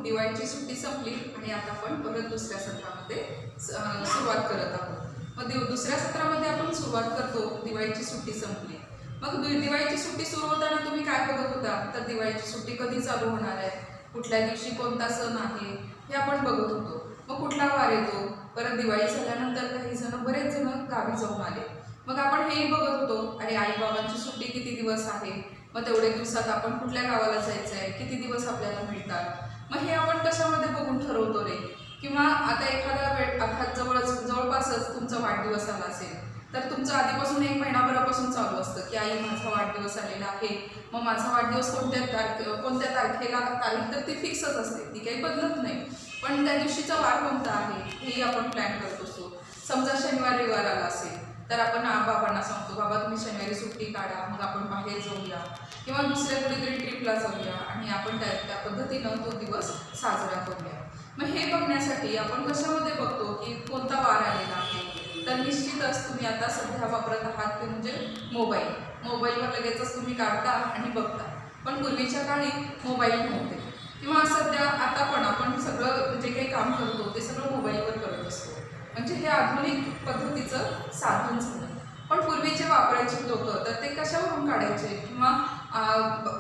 दिवाळीची सुट्टी संपली आणि आता आपण परत दुसऱ्या सत्रामध्ये सुरुवात करत आहोत। मग दुसऱ्या सत्रामध्ये आपण सुरुवात करतो, दिवाळीची सुट्टी संपली। मग दिवाळीची सुट्टी सुरू होताना तुम्ही काय बघत होता, तर दिवाळीची सुट्टी कधी चालू होणार आहे, कुठल्या दिवशी कोणता सण आहे हे आपण बघत होतो। मग कुठला वार येतो, परत दिवाळी झाल्यानंतर बरेच जण गावी जाऊन आले। मग आपण हेही बघत होतो, अरे आई बाबांची सुट्टी किती दिवस आहे, मग तेवढे दिवसात आपण कुठल्या गावाला जायचं आहे, किती दिवस आपल्याला मिळतात। मग हे आपण कशामध्ये बघून ठरवतो रे? किंवा आता एखादा वेळ अर्थात जवळपासच तुमचा वाढदिवस आला असेल, तर तुमचं आधीपासून 1 महिनाभरापासून चालू असतं की आई माझा वाढदिवस आलेला आहे, मग माझा वाढदिवस कोणत्या तारखेला, तारीख तर ती फिक्सच असते, ती काही बदलत नाही, पण त्या दिवशीचा वार कोणता आहे हेही आपण प्लॅन करत असतो। समजा शनिवार रविवार आला असेल तर आपण बाबांना सांगतो, बाबा तुम्ही शनिवारी सुट्टी काढा, मग आपण बाहेर जाऊया किंवा दुसऱ्या कुठेतरी ट्रिपला जाऊया आणि आपण त्या पद्धतीनं तो दिवस साजरा करूया। मग हे बघण्यासाठी आपण कशामध्ये बघतो की कोणता वार आलेला आहे, तर निश्चितच तुम्ही आता सध्या वापरत आहात ते म्हणजे मोबाईलवर लगेचच तुम्ही काढता आणि बघता। पण पूर्वीच्या काळी मोबाईल नव्हते किंवा सध्या आता पण आपण सगळं जे काही काम करतो ते सगळं मोबाईलवर करत असतो, म्हणजे हे आधुनिक पद्धतीचं साधन झालं। पण पूर्वीचे वापरायचे लोक तर ते कशावरून काढायचे, किंवा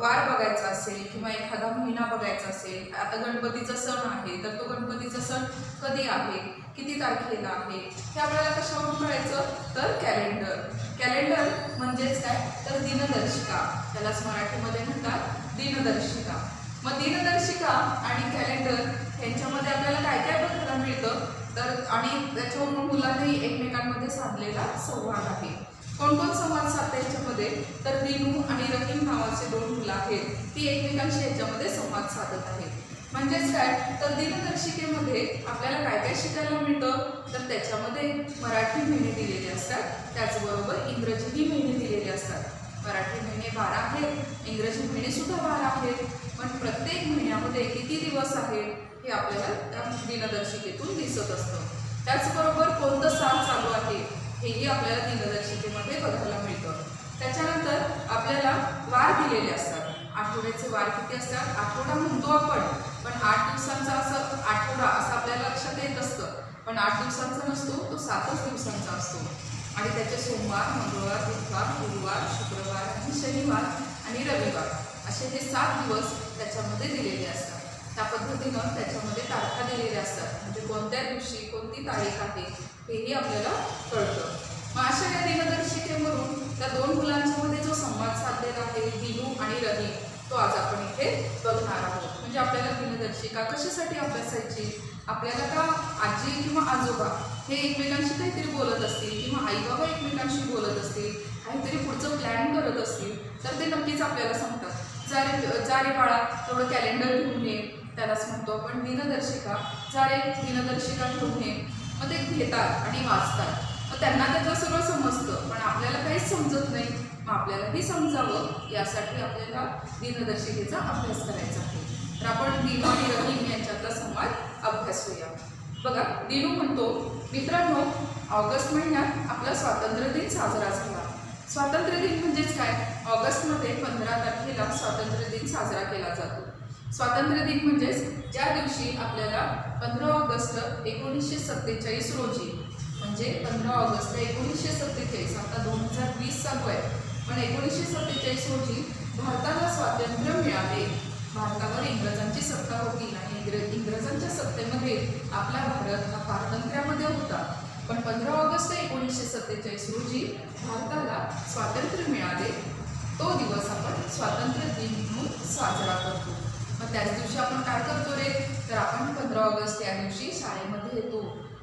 वार बघायचा असेल किंवा एखादा महिना बघायचा असेल, आता गणपतीचा सण आहे तर तो गणपतीचा सण कधी आहे, किती तारखेला आहे, हे आपल्याला कशावरून कळायचं, तर कॅलेंडर म्हणजेच काय, तर दिनदर्शिका, त्यालाच मराठीमध्ये म्हणतात दिनदर्शिका। मग दिनदर्शिका आणि कॅलेंडर यांच्यामध्ये आपल्याला काय काय बघायला मिळतं, तर आणि त्याच्यावरून मुलांनी एकमेकांमध्ये साधलेला संवाद आहे। कोण संवाद साधतात याच्यामध्ये, तर दिनू आणि रहीम नावाचे 2 मुलं आहेत, ती एकमेकांशी याच्यामध्ये संवाद साधत आहेत। म्हणजेच काय, तर दिनदर्शिकेमध्ये आपल्याला काय काय शिकायला मिळतं, तर त्याच्यामध्ये मराठी महिने दिलेले असतात, त्याचबरोबर इंग्रजीही महिने दिलेले असतात। मराठी महिने 12 आहेत, इंग्रजी महिने सुद्धा 12 आहेत, पण प्रत्येक महिन्यामध्ये किती दिवस आहेत हे आपल्याला त्या दिनदर्शिकेतून दिसत असतं। त्याचबरोबर कोणतं साल चालू आहे हेही आपल्याला दिनदर्शिकेमध्ये बघायला मिळतं। त्याच्यानंतर आपल्याला वार दिलेले असतात, आठवड्याचे वार किती असतात, आठवडा म्हणतो आपण, पण 8 दिवसांचा असं आठवडा असं आपल्याला लक्षात येत असतं, पण 8 दिवसांचा नसतो, तो 7च दिवसांचा असतो। आणि त्याचे सोमवार, मंगळवार, बुधवार, गुरुवार, शुक्रवार आणि शनिवार आणि रविवार असे हे 7 दिवस त्याच्यामध्ये दिलेले असतात। त्या पद्धतीनं त्याच्यामध्ये तारखा दिलेल्या असतात, म्हणजे कोणत्या दिवशी कोणती तारीख आहे हेही आपल्याला कळतं। मग अशा या दिनदर्शिकेवरून त्या 2 मुलांच्यामध्ये जो संवाद साधलेला आहे दिनू आणि रहीम, तो आज आपण इथे बघणार आहोत। म्हणजे आपल्याला दिनदर्शिका कशासाठी अभ्यासायची, आपल्याला का आजी किंवा आजोबा हे एकमेकांशी काहीतरी बोलत असतील किंवा आई बाबा एकमेकांशी बोलत असतील, काहीतरी पुढचं प्लॅन करत असतील, तर ते नक्कीच आपल्याला सांगतात, जा रे बाळा तेवढं कॅलेंडर घेऊन ये, त्यालाच म्हणतो आपण दिनदर्शिका, जा रे दिनदर्शिका घेऊन ये। मग ते घेतात आणि वाचतात, मग त्यांना त्यातलं सगळं समजतं, पण आपल्याला काहीच समजत नाही। मग आपल्यालाही समजावं यासाठी आपल्याला दिनदर्शिकेचा अभ्यास करायचा आहे। तर आपण दिनू आणि रहीम यांच्यातला संवाद अभ्यासूया। बघा, दिनू म्हणतो, मित्रांनो, ऑगस्ट महिन्यात आपला स्वातंत्र्य दिन साजरा झाला। स्वातंत्र्य दिन म्हणजेच काय, ऑगस्टमध्ये 15 तारखेला स्वातंत्र्य दिन साजरा केला जातो। स्वातंत्र्य दिन म्हणजेच ज्या दिवशी आपल्याला 15 ऑगस्ट 1947 रोजी, म्हणजे 15 ऑगस्ट 1947, आता 2020 चालू आहे, पण 1947 रोजी भारताला स्वातंत्र्य मिळाले। भारतावर इंग्रजांची सत्ता होती आणि इंग्रजांच्या सत्तेमध्ये आपला भारत हा पारतंत्र्यामध्ये होता, पण 15 ऑगस्ट 1947 रोजी भारताला स्वातंत्र्य मिळाले, तो दिवस आपण स्वातंत्र्य दिन म्हणून साजरा करतो। मग त्याच दिवशी आपण काय करतो रे, तर आपण 15 ऑगस्ट या दिवशी शाळेमध्ये येतो,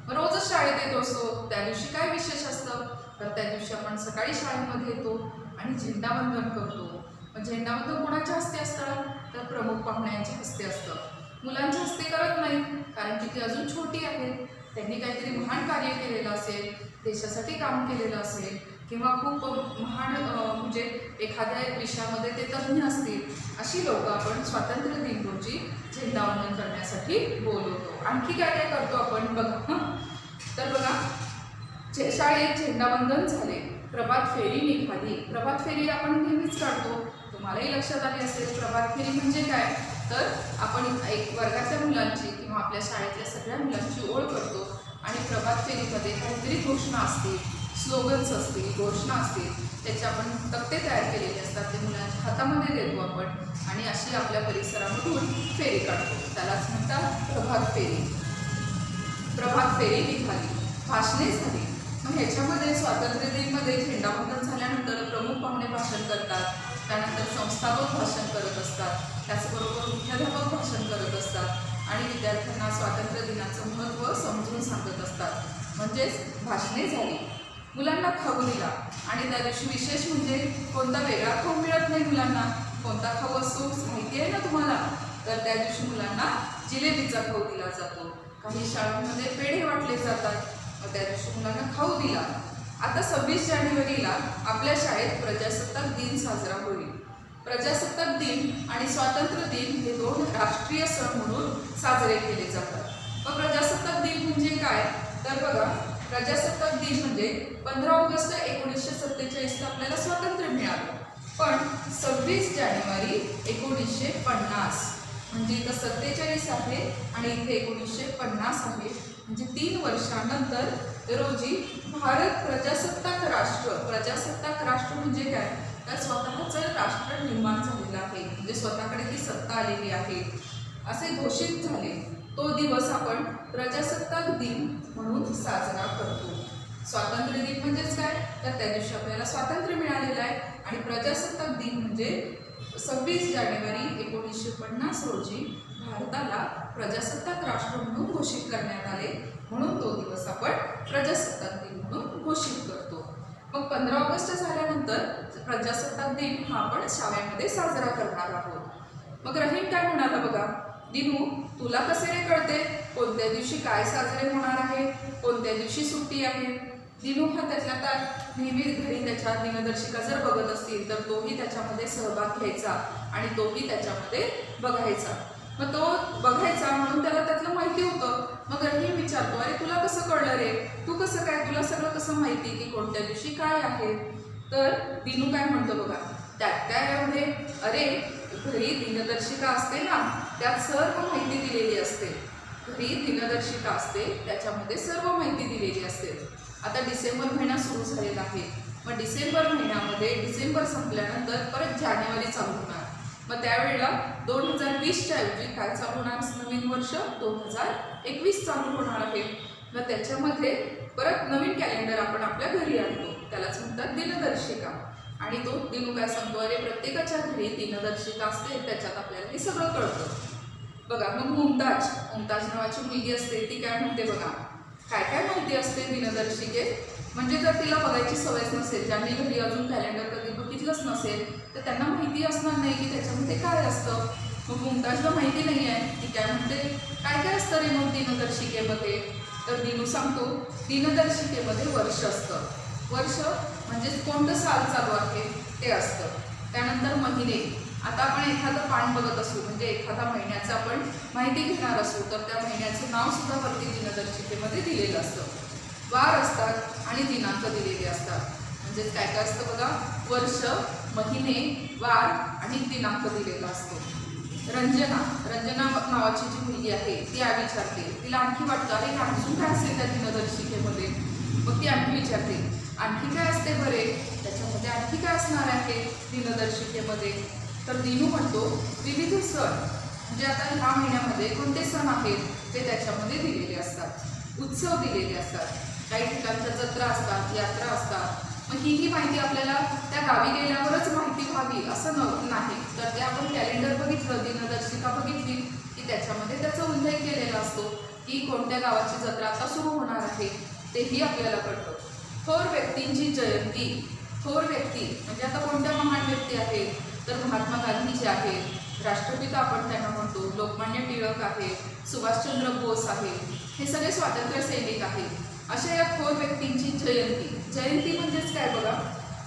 रोजच शाळेत येत असतो। त्या दिवशी काय विशेष असतं, तर त्या दिवशी आपण सकाळी शाळेमध्ये येतो आणि झेंडावंदन करतो। मग झेंडावंदन कोणाच्या हस्ते असतं, तर प्रमुख पाहुण्यांच्या हस्ते असतं। मुलांच्या हस्ते करत नाही, कारण की ती अजून छोटी आहेत, त्यांनी काहीतरी महान कार्य केलेलं असेल, देशासाठी काम केलेलं असेल, किंवा खूप महान म्हणजे एखाद्या विषयामध्ये ते तज्ज्ञ असतील, अशी लोक आपण स्वातंत्र्य दिन रोजी झेंडावंदन करण्यासाठी बोलवतो। आणखी काय काय करतो आपण बघा, तर बघा, शाळेत झेंडावंदन झाले, प्रभात फेरी निघाली। प्रभात फेरी आपण नेहमीच काढतो, तुम्हालाही लक्षात आली असेल प्रभात फेरी म्हणजे काय, तर आपण एक वर्गातल्या मुलांची किंवा आपल्या शाळेतल्या सगळ्या मुलांची ओळख करतो आणि प्रभात फेरीमध्ये काहीतरी घोषणा असतील, स्लोगन्स असतील, घोषणा असतील, त्याचे आपण तक्ते तयार केलेले असतात, ते मुलांच्या हातामध्ये देतो आपण आणि अशी आपल्या परिसरामधून फेरी काढतो. त्यालाच म्हणतात प्रभात फेरी. प्रभात फेरी निघाली, भाषणे झाली. मग ह्याच्यामध्ये स्वातंत्र्य दिनमध्ये झेंडावंदन झाल्यानंतर प्रमुख पाहुणे भाषण करतात, त्यानंतर संस्थापक भाषण करत असतात, त्याचबरोबर मुख्याध्यापक भाषण करत असतात आणि विद्यार्थ्यांना स्वातंत्र्य दिनाचं महत्त्व समजून सांगत असतात. म्हणजेच भाषणे झाली. मुलांना खाऊ दिला आणि त्या दिवशी विशेष म्हणजे कोणता वेगळा खाऊ मिळत नाही मुलांना. कोणता खाऊ असतो माहिती आहे ना तुम्हाला? तर त्या दिवशी मुलांना जिलेबीचा खाऊ दिला जातो. काही शाळांमध्ये पेढे वाटले जातात. मग त्या दिवशी मुलांना खाऊ दिला. आता 26 जानेवारीला आपल्या शाळेत प्रजासत्ताक दिन साजरा होईल. प्रजासत्ताक दिन आणि स्वातंत्र्य दिन हे 2 राष्ट्रीय सण म्हणून साजरे केले जातात. मग प्रजासत्ताक दिन म्हणजे काय? तर बघा, प्रजासत्ताक दिन म्हणजे 15 ऑगस्ट 1947 आपल्याला स्वातंत्र्य मिळालं. पण 26 जानेवारी 1950 म्हणजे इथं 47 आहे आणि इथे 1950 आहे. म्हणजे 3 वर्षानंतर रोजी भारत प्रजासत्ताक राष्ट्र म्हणजे काय? तर स्वतःचं राष्ट्र निर्माण झालेलं आहे, म्हणजे स्वतःकडे ती सत्ता आलेली आहे असे घोषित झाले. तो दिवस आपण प्रजासत्ताक दिन म्हणून साजरा करतो. स्वातंत्र्य दिन म्हणजेच काय? तर त्या दिवशी आपल्याला स्वातंत्र्य मिळालेलं आहे आणि प्रजासत्ताक दिन म्हणजे 26 जानेवारी 1950 रोजी भारताला प्रजासत्ताक राष्ट्र म्हणून घोषित करण्यात आले, म्हणून तो दिवस आपण प्रजासत्ताक दिन म्हणून घोषित करतो. मग 15 ऑगस्ट झाल्यानंतर प्रजासत्ताक दिन हा आपण शाळेमध्ये साजरा करणार आहोत. मग रहीम काय म्हणाला बघा, दिनू तुला कसे रे कळते कोणत्या दिवशी काय साजरे होणार आहे, कोणत्या दिवशी सुट्टी आहे? दिनू हा त्यातल्या त्यात नेहमी घरी त्याच्या दिनदर्शिका जर बघत असतील तर तोही त्याच्यामध्ये सहभाग घ्यायचा आणि तोही त्याच्यामध्ये बघायचा. मग तो बघायचा म्हणून त्याला त्यातलं माहिती होतं. मग रहीम विचारतो, अरे तुला कसं कळलं रे? तू कसं काय, तुला सगळं कसं माहिती की कोणत्या दिवशी काय आहे? तर दिनू काय म्हणतो बघा, त्यात काय एवढे? अरे घरी दिनदर्शिका असते ना, त्यात सर्व माहिती दिलेली असते. घरी दिनदर्शिका असते, त्याच्यामध्ये सर्व माहिती दिलेली असते. आता डिसेंबर महिना सुरू झालेला आहे. मग डिसेंबर महिन्यामध्ये डिसेंबर संपल्यानंतर परत जानेवारी चालू होणार. मग त्यावेळेला 2020च्या ऐवजी काय चालू होणार? नवीन वर्ष 2021 चालू होणार आहे. मग त्याच्यामध्ये परत नवीन कॅलेंडर आपण आपल्या घरी आणतो, त्यालाच म्हणतात दिनदर्शिका. आणि तो दिनू काय सांगतो, अरे प्रत्येकाच्या घरी दिनदर्शिका असते, त्याच्यात आपल्याला हे सगळं कळतं. बघा, मग मुमताज नावाची मुलगी असते, ती काय म्हणते बघा, काय काय माहिती असते दिनदर्शिकेत? म्हणजे जर तिला बघायची सवयच नसेल, ज्यांनी घरी अजून कॅलेंडर कधी बघितलंच नसेल तर त्यांना माहिती असणार नाही की त्याच्यामध्ये काय असतं. मग मुमताजला माहिती नाही आहे, ती काय म्हणते, काय काय असतं रे मग दिनदर्शिकेमध्ये? तर दिनू सांगतो, दिनदर्शिकेमध्ये वर्ष असतं. वर्ष म्हणजे कोणतं साल चालू आहे ते असतं. त्यानंतर महिने. आता आपण एखादं पान बघत असू, म्हणजे एखादा महिन्याचं आपण माहिती घेणार असू, तर त्या महिन्याचं नाव सुद्धा वरती दिनदर्शिकेमध्ये दिलेलं असतं. वार असतात आणि दिनांक दिलेले असतात. म्हणजेच काय काय असतं बघा, वर्ष, महिने, वार आणि दिनांक दिलेला असतो. रंजना नावाची जी मुलगी आहे ती विचारते, तिला आणखी वाटतं अरे आणखी काय असते त्या दिनदर्शिकेमध्ये? मग ती आणखी विचारते, आणखी काय असते बरे त्याच्यामध्ये, आणखी काय असणार आहे दिनदर्शिकेमध्ये? तर दिनू म्हणतो, विविध सण. म्हणजे आता ह्या महिन्यामध्ये कोणते सण आहेत ते त्याच्यामध्ये दिलेले असतात. उत्सव दिलेले असतात. काही ठिकाणच्या जत्रा असतात, यात्रा असतात. मग ही माहिती आपल्याला त्या गावी गेल्यावरच माहिती व्हावी असं नाही. तर ते आपण कॅलेंडर बघितलं, दिनदर्शिका बघितली की त्याच्यामध्ये त्याचा उल्लेख केलेला असतो की कोणत्या गावाची जत्रा आता सुरू होणार आहे, तेही आपल्याला कळतं. थोर व्यक्तींची जयंती. थोर व्यक्ती म्हणजे आता कोणत्या महान व्यक्ती आहेत? तर महात्मा गांधीजी आहेत, राष्ट्रपिता आपण त्यांना म्हणतो, लोकमान्य टिळक आहे, सुभाषचंद्र बोस आहे, हे सगळे स्वातंत्र्य सैनिक आहेत. अशा या थोर व्यक्तींची जयंती. जयंती म्हणजेच काय बघा,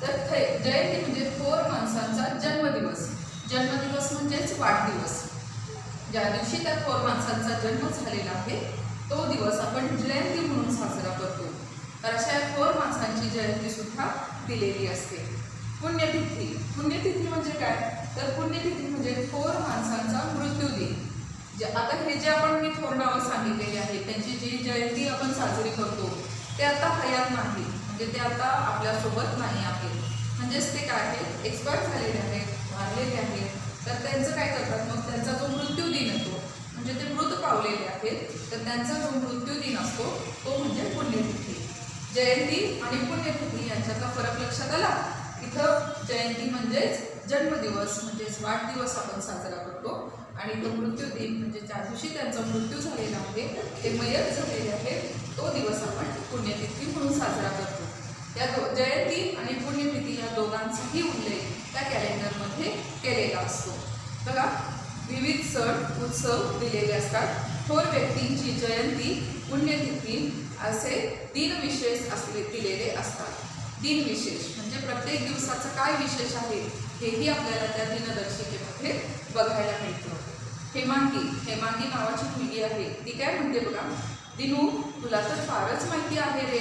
तर जयंती म्हणजे थोर माणसांचा जन्मदिवस. जन्मदिवस म्हणजेच वाढदिवस. ज्या दिवशी त्या थोर माणसांचा जन्म झालेला आहे तो दिवस आपण जयंती म्हणून साजरा करतो. तर अशा थोर माणसांची जयंती सुद्धा दिलेली असते. पुण्यतिथी. पुण्यतिथी म्हणजे काय? तर पुण्यतिथी म्हणजे थोर माणसांचा मृत्यू दिन. आता हे जे आपण मी थोर नावं सांगितलेली आहे त्यांची जी जयंती आपण साजरी करतो ते आता हयात नाही, म्हणजे ते आता आपल्यासोबत नाही आहे. म्हणजेच ते काय आहे, एक्सपायर झालेले आहेत, वारलेले आहेत. तर त्यांचं काय करतात, मग त्यांचा जो मृत्यू दिन येतो म्हणजे ते मृत पावलेले आहेत तर त्यांचा जो मृत्यू दिन असतो तो म्हणजे पुण्यतिथी. जयंती आणि पुण्यतिथी यांच्यातला फरक लक्षात आला. इथं जयंती म्हणजेच जन्मदिवस म्हणजेच वाढदिवस आपण साजरा करतो आणि तो मृत्यू दिन म्हणजे ज्या दिवशी त्यांचा मृत्यू झालेला आहे, ते मयत झालेले आहेत, तो दिवस आपण पुण्यतिथी म्हणून साजरा करतो. या जयंती आणि पुण्यतिथी या दोघांचाही उल्लेख त्या कॅलेंडरमध्ये केलेला असतो. बघा, विविध सण उत्सव दिलेले असतात. थोर व्यक्तींची जयंती, पुण्यतिथी असे दिनविशेष असले दिलेले असतात. दिनविशेष म्हणजे प्रत्येक दिवसाचं काय विशेष आहे हेही आपल्याला त्या दिनदर्शिकेमध्ये बघायला मिळतं. हेमांगी नावाची मुलगी आहे, ती काय म्हणते बघा, दिनू तुला तर फारच माहिती आहे रे,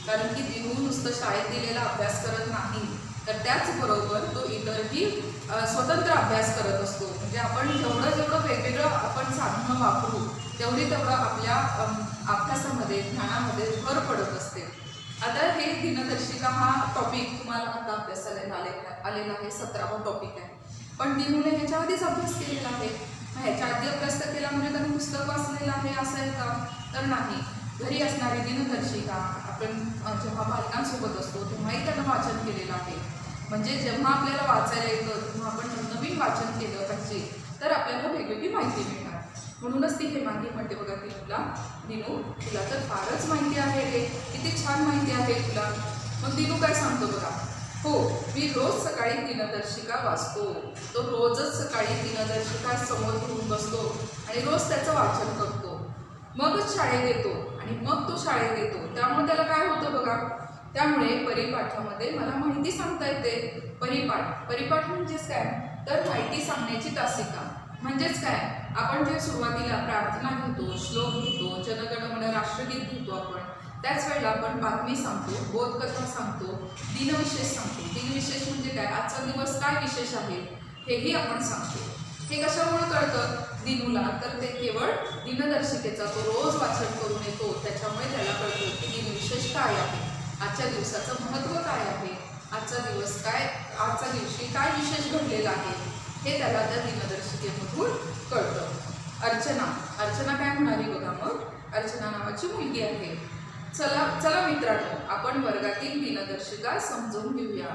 कारण की दिनू नुसतं शाळेत दिलेला अभ्यास करत नाही तर त्याचबरोबर तो इतरही स्वतंत्र अभ्यास करत असतो. म्हणजे आपण जेवढं वेगवेगळं आपण साधनं वापरू तेवढं आपल्या अभ्यासामध्ये ज्ञानामध्ये भर पडत असते. आता हे दिनदर्शिका हा टॉपिक तुम्हाला आता अभ्यासाला आलेला आहे, 17वा टॉपिक आहे. पण दिनूने ह्याच्या आधीच अभ्यास केलेला आहे. ह्याच्या आधी अभ्यास तर केला म्हणजे त्यानं पुस्तक वाचलेलं आहे असं आहे का, तर नाही. घरी असणारी दिनदर्शिका आपण जेव्हा बालकांसोबत असतो तेव्हाही त्यानं वाचन केलेलं आहे. म्हणजे जेव्हा आपल्याला वाचायला येतं तेव्हा आपण नवीन वाचन केलं पाहिजे तर आपल्याला वेगवेगळी माहिती मिळणार. म्हणूनच ती हेमांगी म्हणते बघा दिनू तुला तर फारच माहिती आहे रे, किती छान माहिती आहे तुला. मग दिनू काय सांगतो बघा, हो मी रोज सकाळी दिनदर्शिका वाचतो. तो रोजच सकाळी दिनदर्शिका समोर घेऊन बसतो आणि रोज त्याचं वाचन करतो. मगच शाळेत येतो आणि मग तो शाळेत येतो. त्यामुळे त्याला काय होतं बघा, त्यामुळे परिपाठामध्ये मला माहिती सांगता येते. परिपाठ म्हणजेच काय, तर माहिती सांगण्याची तासिका. म्हणजेच काय, आपण जे सुरुवातीला प्रार्थना घेतो, श्लोक घेतो, जनगणमन राष्ट्रगीत घेतो आपण, त्याच वेळेला आपण बातमी सांगतो, बोधकथा सांगतो, दिनविशेष सांगतो. दिनविशेष म्हणजे काय, आजचा दिवस काय विशेष आहे हेही आपण सांगतो. हे कशामुळे कळतं दिनूला, तर ते केवळ दिनदर्शिकेचा तो रोज वाचन करून येतो त्याच्यामुळे त्याला कळतं की दिनविशेष काय आहे, आजच्या दिवसाचं महत्त्व काय आहे, आजच्या दिवशी काय विशेष घडलेलं आहे हे त्याला त्या दिनदर्शिकेमधून कळतं. अर्चना काय म्हणाली बघा, मग अर्चना नावाची मुलगी आहे. चला मित्रांनो, आपण वर्गातील दिनदर्शिका समजून घेऊया.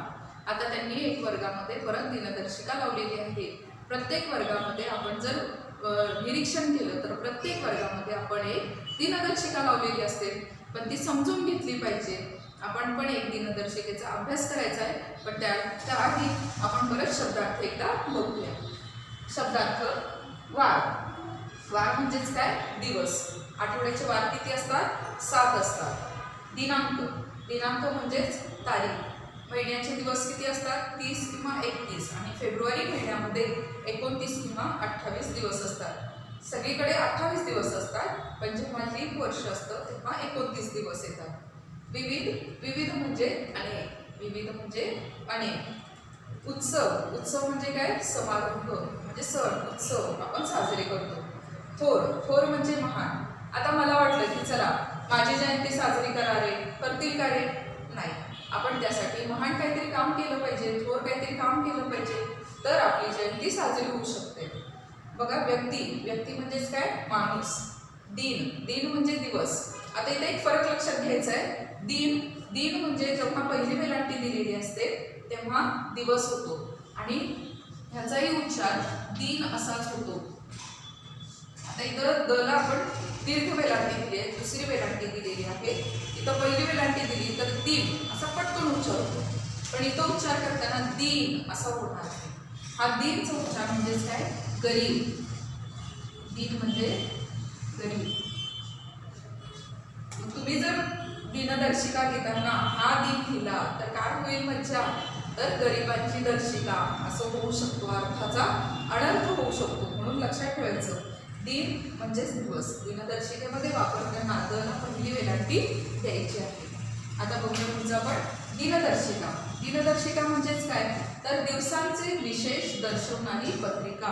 आता त्यांनी एक वर्गामध्ये परत दिनदर्शिका लावलेली आहे. प्रत्येक वर्गामध्ये आपण जर निरीक्षण केलं तर प्रत्येक वर्गामध्ये आपण एक दिनदर्शिका लावलेली असते, पण ती समजून घेतली पाहिजे. आपण पण एक दिनदर्शिकेचा अभ्यास करायचा आहे, पण त्याआधी आपण परत शब्दार्थ एकदा बघूया. शब्दार्थ, वार म्हणजेच काय, दिवस. आठवड्याचे वार किती असतात, 7 असतात. दिनांक म्हणजेच तारीख. महिन्याचे दिवस किती असतात, 30 किंवा 31, आणि फेब्रुवारी महिन्यामध्ये 29 किंवा 28 दिवस असतात. सगळीकडे 28 दिवस असतात, पण जेव्हा लीप वर्ष असतं तेव्हा 29 दिवस येतात. विविध म्हणजे अनेक. उत्सव म्हणजे काय, समारंभ म्हणजे सण उत्सव आपण साजरे करतो. थोर म्हणजे महान. आता मला वाटलं की चला माझी जयंती साजरी करतील का रे, नाही. आपण त्यासाठी महान काहीतरी काम केलं पाहिजे, थोर काहीतरी काम केलं पाहिजे, तर आपली जयंती साजरी होऊ शकते. बघा, व्यक्ती म्हणजेच काय, माणूस. दिन म्हणजे दिवस. आता इथे एक फरक लक्षात घ्यायचा आहे. दिन म्हणजे जेव्हा पहिली वेलांटी दिलेली असते तेव्हा दिवस होतो आणि ह्याचाही उच्चार दिन असाच होतो. आता इथं दला आपण दीर्घ वेलांटी दिली आहे, दुसरी वेलांटी दिलेली आहे. इथं पहिली वेलांटी दिली तर दिन असा पटकन उच्चार होतो, पण इथं उच्चार करताना दिन असा होणार आहे. हा दिनचा उच्चार म्हणजेच काय, गरीब. दिन म्हणजे गरीब. तुम्ही जर दिनदर्शिका घेताना हा दिन लिहिला तर काय होईल मज्जा, तर गरिबांची दर्शिका असं होऊ शकतो, अर्थाचा अनर्थ होऊ शकतो. म्हणून लक्षात ठेवायचं, दिन म्हणजेच दिवस. दिनदर्शिकेमध्ये वापरताना दला पहिली वेलांटी द्यायची आहे. आता बघूया पुढचं आपण दिनदर्शिका. दिनदर्शिका म्हणजेच काय, तर दिवसांचे विशेष दर्शवणारी पत्रिका,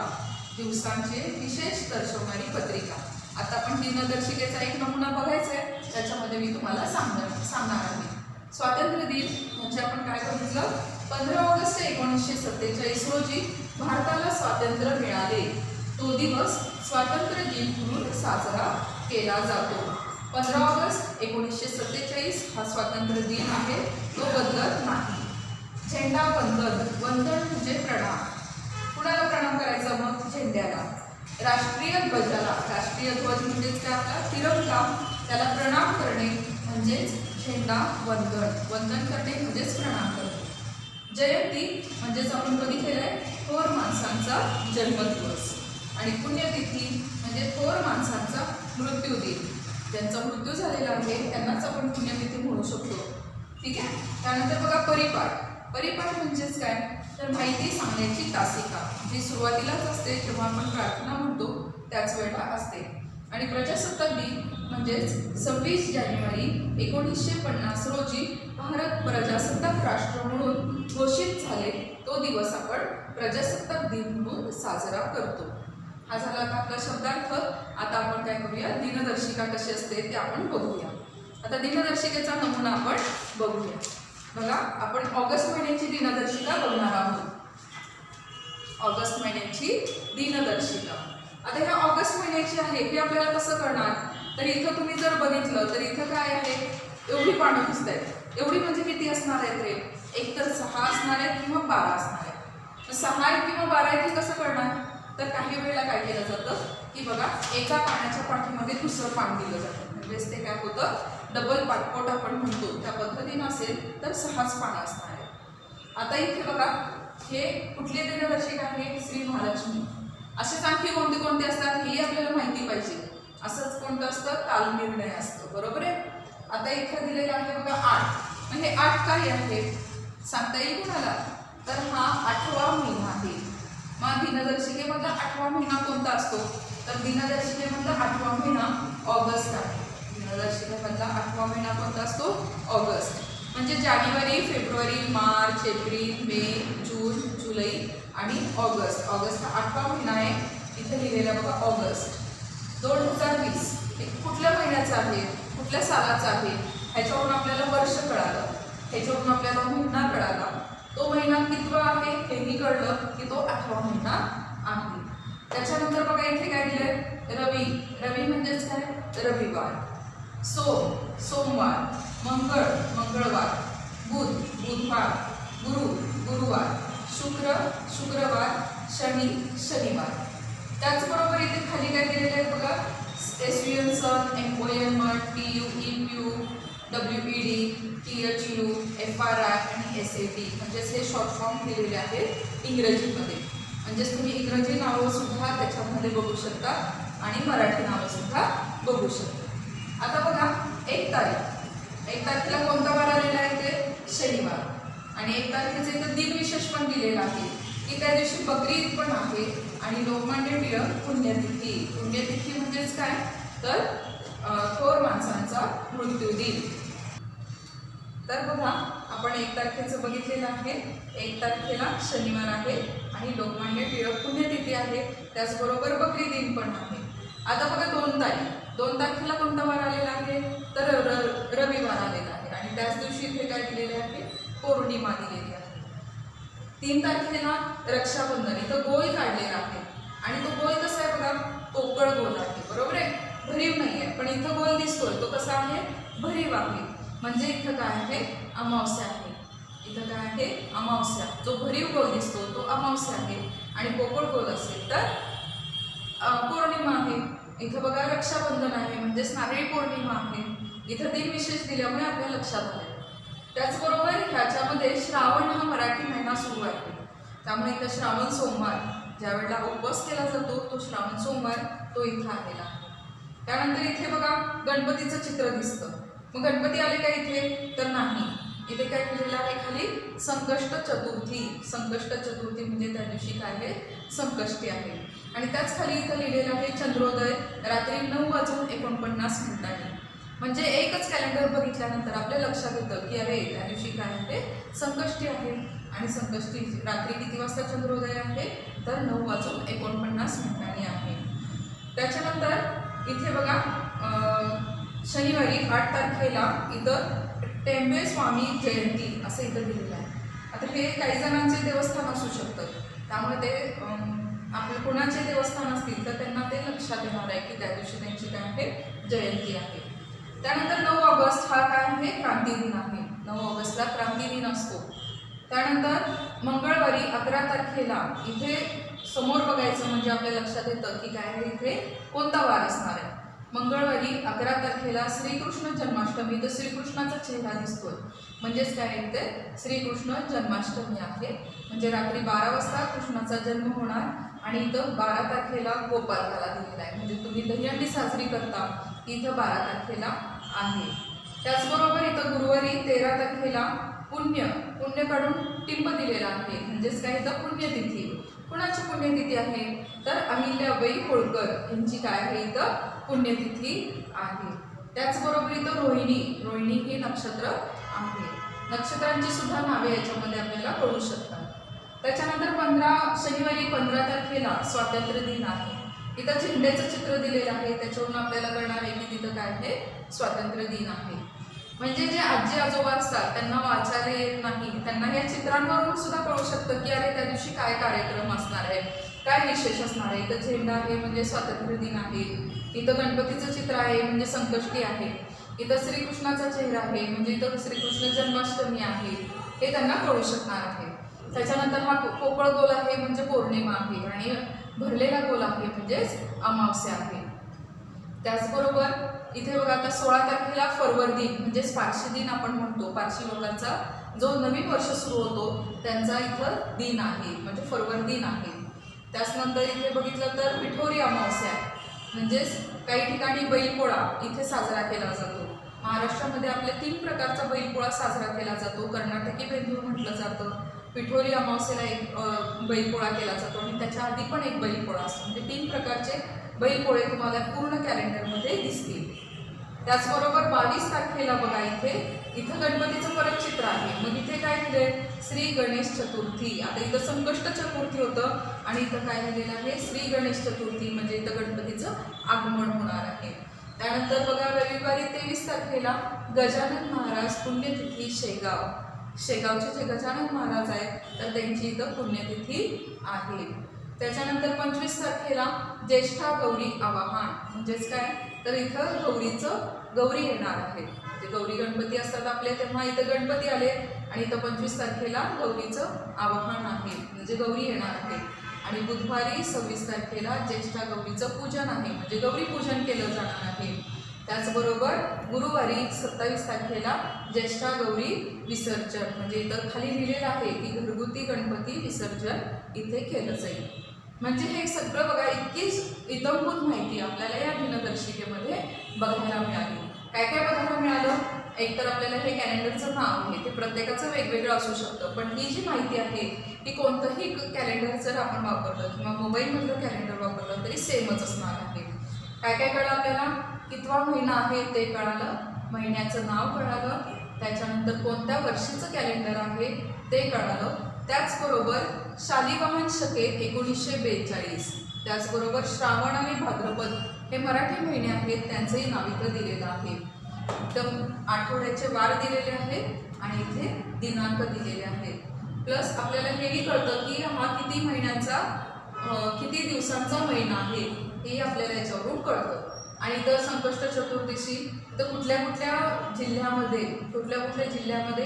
दिवसांचे विशेष दर्शवणारी पत्रिका. आता आपण दिनदर्शिकेचा एक नमुना बघायचा आहे, त्याच्यामध्ये मी तुम्हाला सांगणार आहे. स्वातंत्र्य दिन म्हणजे आपण काय बघितलं, 15 ऑगस्ट 1947 रोजी भारताला स्वातंत्र्य मिळाले. तो दिवस स्वातंत्र्य दिन म्हणून साजरा केला जातो. 15 ऑगस्ट 1947 हा स्वातंत्र्य दिन आहे, तो बदलत नाही. झेंडा वंदन, वंदन म्हणजे प्रणाम. कुणाला प्रणाम करायचा मग? झेंड्याला. राष्ट्रीय ध्वजाला, राष्ट्रीय ध्वज म्हणजेच काय आपला तिरंगा, त्याला प्रणाम करणे म्हणजेच झेंडा वंदन. वंदन करणे म्हणजेच प्रणाम करणे. जयंती म्हणजेच आपण बघितलेलं आहे थोर माणसांचा जन्मदिवस. आणि पुण्यतिथी म्हणजे थोर माणसांचा मृत्यू दिन. ज्यांचा मृत्यू झालेला आहे त्यांनाच आपण पुण्यतिथी म्हणू शकतो. ठीक आहे. त्यानंतर बघा परिपाठ. परिपाठ म्हणजेच काय, तर माहिती सांगण्याची तासिका, जी सुरुवातीलाच असते जेव्हा आपण प्रार्थना म्हणतो त्याच वेळेला असते. आणि प्रजासत्ताक दिन म्हणजेच 26 जानेवारी 1950 रोजी भारत प्रजासत्ताक राष्ट्र म्हणून घोषित झाले, तो दिवस आपण प्रजासत्ताक दिन म्हणून साजरा करतो. हा झाला आता आपला शब्दार्थ. आता आपण काय करूया, दिनदर्शिका कशी असते ते आपण बघूया. आता दिनदर्शिकेचा नमुना आपण बघूया. बघा, आपण ऑगस्ट महिन्याची दिनदर्शिका बघणार आहोत. ऑगस्ट महिन्याची दिनदर्शिका. आता ह्या ऑगस्ट महिन्याची आहे हे आपल्याला कसं कळणार, तर इथं तुम्ही जर बघितलं तर इथं काय आहे, एवढी पानं दिसत आहेत. एवढी म्हणजे किती असणार आहेत रे, एक तर 6 असणार आहेत किंवा 12 असणार आहेत. 6 आहेत किंवा 12 आहेत हे कसं कळणार, तर काही वेळेला काय केलं जातं की बघा, एका पाण्याच्या पाठीमध्ये दुसरं पान दिलं जातं. म्हणजेच ते काय होतं, डबल पाठपोट आपण म्हणतो त्या पद्धतीनं असेल तर 6च पानं असणार आहेत. आता इथे बघा, हे कुठली दिनदर्शिका आहे, श्री महालक्ष्मी. असेच आणखी कोणते कोणते असतात हे आपल्याला माहिती पाहिजे. असंच कोणतं असतं, कालनिर्णय असतं. बरोबर आहे. आता इथे दिलेलं आहे बघा 8. म्हणजे 8 काय आहे सांगता येईल कुणाला, तर हा 8वा महिना आहे. मग दिनदर्शिकेमधला 8वा महिना कोणता असतो, तर दिनदर्शिकेमधला 8वा महिना ऑगस्ट आहे. दिनदर्शिकेमधला 8वा महिना कोणता असतो, ऑगस्ट. म्हणजे जानेवारी, फेब्रुवारी, मार्च, एप्रिल, मे, जून, जुलै आणि ऑगस्ट. ऑगस्ट हा 8वा महिना आहे. इथे लिहिलेला बघा ऑगस्ट. 2020 हे कुठल्या महिन्याचं आहे, कुठल्या सालाचं आहे, ह्याच्यावरून आपल्याला वर्ष कळालं, ह्याच्यावरून आपल्याला महिना कळाला. तो महिना कितवा आहे हेही कळलं की तो 8वा महिना आहे. त्याच्यानंतर बघा इथे काय दिलंय, रवी. रवी म्हणजेच काय, रविवार. सोमवार, मंगळवार, बुधवार, गुरुवार, शुक्रवार, शनिवार. त्याचबरोबर इथे खाली काय दिलेलं आहे बघा, SUN, सन, MON, मठ, TU, EPU, WED, THU, FRI आणि SAT. म्हणजेच हे शॉर्ट फॉर्म दिलेले आहेत इंग्रजीमध्ये. म्हणजेच तुम्ही इंग्रजी नावं सुद्धा त्याच्यामध्ये बघू शकता आणि मराठी नावं सुद्धा बघू शकता. आता बघा 1 तारीख. 1 तारखेला कोणता वार आलेला आहे ते शनिवार. आणि 1 तारखेचे इथं दिनविशेष पण दिलेला आहे की त्या दिवशी बकरी ईद पण आहे आणि लोकमान्य टिळक पुण्यतिथी. पुण्यतिथी म्हणजेच काय, तर थोर माणसांचा मृत्यू दिन. तर बघा, आपण 1 तारखेचं बघितलेलं आहे. 1 तारखेला शनिवार आहे आणि लोकमान्य टिळक पुण्यतिथी आहे. त्याचबरोबर बकरी दिन पण आहे. आता बघा 2 तारीख. 2 तारखेला कोणता वार आलेला आहे, तर रविवार आलेला आहे. आणि त्याच दिवशी इथे काय दिलेले आहे, पौर्णिमा दिलेली आहे. 3 तारखेला रक्षाबंधन. इथं गोल काढलेला आहे आणि तो गोल कसा आहे बघा, पोकळ गोल आहे. बरोबर आहे, भरीव नाही आहे, पण इथं गोल दिसतोय तो कसा आहे, भरीव आहे. म्हणजे इथं काय आहे, अमावस्या आहे. इथं काय आहे, अमावस्या. जो भरीव गोल दिसतो तो अमावस्या आहे आणि पोकळ गोल असेल तर पौर्णिमा आहे. इथं बघा रक्षाबंधन आहे म्हणजेच नारळी पौर्णिमा आहे. इथं दिनविशेष दिल्यामुळे आपल्या लक्षात आले. त्याचबरोबर ह्याच्यामध्ये श्रावण हा मराठी महिना सुरू आहे. त्यामुळे इथं श्रावण सोमवार ज्या वेळेला उपवास केला जातो तो श्रावण सोमवार तो इथं आलेला आहे. त्यानंतर इथे बघा गणपतीचं चित्र दिसतं. मग गणपती आले का इथे, तर नाही. इथे काय केलेलं आहे खाली, संकष्ट चतुर्थी. संकष्ट चतुर्थी म्हणजे त्या दिवशी काय आहे, संकष्टी आहे. आणि त्याच खाली इथं लिहिलेलं आहे चंद्रोदय रात्री 9:49 मिनिटांनी. म्हणजे एकच कॅलेंडर बघितल्यानंतर आपल्या लक्षात येतं की अरे त्या दिवशी काय आहे, संकष्टी आहे. आणि संकष्टी रात्री किती वाजता चंद्रोदय आहे तर 9:49 आहे. त्याच्यानंतर इथे बघा शनिवारी 8 तारखेला इथं टेंबे स्वामी जयंती असं इथं दिलेलं आहे. आता हे काही जणांचे देवस्थान असू शकतं, त्यामुळे ते आपले कोणाचे देवस्थान असतील तर त्यांना ते लक्षात येणार आहे की त्या दिवशी त्यांची काय आहे जयंती आहे. त्यानंतर 9 ऑगस्ट हा काय आहे क्रांती दिन आहे. 9 ऑगस्टला क्रांती दिन असतो. त्यानंतर मंगळवारी 11 तारखेला इथे समोर बघायचं म्हणजे आपल्या लक्षात येतं की काय आहे इथे कोणता वार असणार आहे. मंगळवारी 11 तारखेला श्रीकृष्ण जन्माष्टमी, तर श्रीकृष्णाचा चेहरा दिसतोय म्हणजेच काय आहे ते श्रीकृष्ण जन्माष्टमी आहे. म्हणजे रात्री 12 वाजता कृष्णाचा जन्म होणार आणि इथं 12 तारखेला गोपालकाला दिलेला आहे. म्हणजे तुम्ही दहीहंडी साजरी करता इथं 12 तारखेला आहे. त्याचबरोबर इथं गुरुवारी 13 तारखेला पुण्य काढून टिंब दिलेला आहे. म्हणजेच काय इथं पुण्यतिथी. कुणाची पुण्यतिथी आहे तर अहिल्याबाई होळकर यांची काय आहे इथं पुण्यतिथी आहे. त्याचबरोबर इथं रोहिणी हे नक्षत्र आहे. नक्षत्रांची सुद्धा नावे याच्यामध्ये आपल्याला कळू शकतात. त्याच्यानंतर शनिवारी 15 तारखेला स्वातंत्र्य दिन आहे. इथं झेंड्याचं चित्र दिलेलं आहे. त्याच्यावरून आपल्याला कळणार आहे की तिथं काय आहे स्वातंत्र्य दिन आहे. म्हणजे जे आजी आजोबा असतात त्यांना वाचायला येत नाही, त्यांना या चित्रांवरून सुद्धा कळू शकतं की अरे त्या दिवशी काय कार्यक्रम असणार आहे, काय विशेष असणार आहे. इथं झेंडा आहे म्हणजे स्वातंत्र्य दिन आहे. इथं गणपतीचं चित्र आहे म्हणजे संकष्टी आहे. इथं श्रीकृष्णाचा चेहरा आहे म्हणजे इथं श्रीकृष्ण जन्माष्टमी आहे. हे त्यांना कळू शकणार आहे. त्याच्यानंतर हा पोकळ गोल आहे म्हणजे पौर्णिमा आहे आणि भरलेला गोल आहे म्हणजेच अमावस्या आहे. त्याचबरोबर इथे बघा आता 16 तारखेला फरवर दिन म्हणजेच पारशी दिन आपण म्हणतो. पारशी लोकांचा जो नवीन वर्ष सुरू होतो त्यांचा इथं दिन आहे म्हणजे फरवर दिन आहे. त्याचनंतर इथे बघितलं तर पिठोरी अमावस्या म्हणजेच काही ठिकाणी बैलपोळा इथे साजरा केला जातो. महाराष्ट्रामध्ये आपल्या 3 प्रकारचा बैलपोळा साजरा केला जातो. कर्नाटकी बेंदूर म्हटलं जातं. पिठोरी अमावस्येला एक बैलपोळा केला जातो आणि त्याच्या आधी पण एक बैलपोळा असतो. म्हणजे 3 प्रकारचे बैलपोळे तुम्हाला पूर्ण कॅलेंडरमध्ये दिसतील. त्याचबरोबर 22 तारखेला बघा इथं गणपतीचं परत चित्र आहे. मग इथे काय लिहिलंय श्री गणेश चतुर्थी. आता इथं संकष्ट चतुर्थी होतं आणि इथं काय लिहिलेलं आहे श्री गणेश चतुर्थी म्हणजे इथं गणपतीचं आगमन होणार आहे. त्यानंतर बघा रविवारी 23 तारखेला गजानन महाराज पुण्यतिथी शेगावचे जे गजानन महाराज आहेत तर त्यांची इथं पुण्यतिथी आहे. त्याच्यानंतर 25 तारखेला ज्येष्ठा गौरी आवाहन म्हणजेच काय तर इथं गौरी येणार आहे. म्हणजे गौरी गणपती असतात आपले तेव्हा इथं गणपती आले आणि इथं 25 तारखेला गौरीचं आवाहन आहे म्हणजे गौरी येणार आहे. आणि बुधवारी 26 तारखेला ज्येष्ठा गौरीचं पूजन आहे म्हणजे गौरी पूजन केलं जाणार आहे. त्याचबरोबर गुरुवारी 27 तारखेला ज्येष्ठा गौरी विसर्जन म्हणजे इथं खाली लिहिलेलं आहे की घरगुती गणपती विसर्जन इथे केलं जाईल. म्हणजे हे सगळं बघा इतकी इतंभूत माहिती आपल्याला या दिनदर्शिकेमध्ये बघायला मिळाली. काय काय बघायला मिळालं एकतर आपल्याला हे कॅलेंडरचं नाव आहे ते प्रत्येकाचं वेगवेगळं असू शकतं, पण ही जी माहिती आहे ती कोणतंही कॅलेंडर जर आपण वापरलं किंवा मोबाईलमधलं कॅलेंडर वापरलं तरी सेमच असणार आहे. काय काय कळलं आपल्याला कितवा महिना आहे ते कळालं, महिन्याचं नाव कळालं, त्याच्यानंतर कोणत्या वर्षीचं कॅलेंडर आहे ते कळालं. त्याचबरोबर शालिवाहन शके 1942, त्याचबरोबर श्रावण आणि भाद्रपद हे मराठी महिने आहेत त्यांचंही नाव इथं दिलेलं आहे. एकदम आठवड्याचे वार दिलेले आहेत आणि इथे दिनांक दिलेले आहेत. प्लस आपल्याला हेही कळतं की हा किती महिन्यांचा किती दिवसांचा महिना आहे हे आपल्याला याच्यावरून कळतं. आणि इथं संकष्ट चतुर्दशी तर कुठल्या जिल्ह्यामध्ये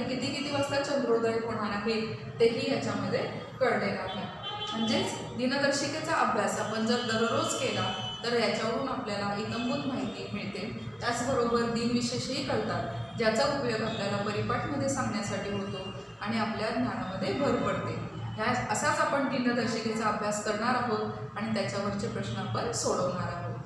किती वाजता चंद्रोदय होणार आहे तेही याच्यामध्ये कळलेलं आहे. म्हणजेच दिनदर्शिकेचा अभ्यास आपण जर दररोज केला तर याच्यावरून आपल्याला इतंभूत माहिती मिळते. त्याचबरोबर दिनविशेषही कळतात ज्याचा उपयोग आपल्याला परिपाठमध्ये सांगण्यासाठी होतो आणि आपल्या ज्ञानामध्ये भर पडते. असाच आपण दिनदर्शिकेचा अभ्यास करणार आहोत आणि त्याच्यावरचे प्रश्न आपण सोडवणार आहोत.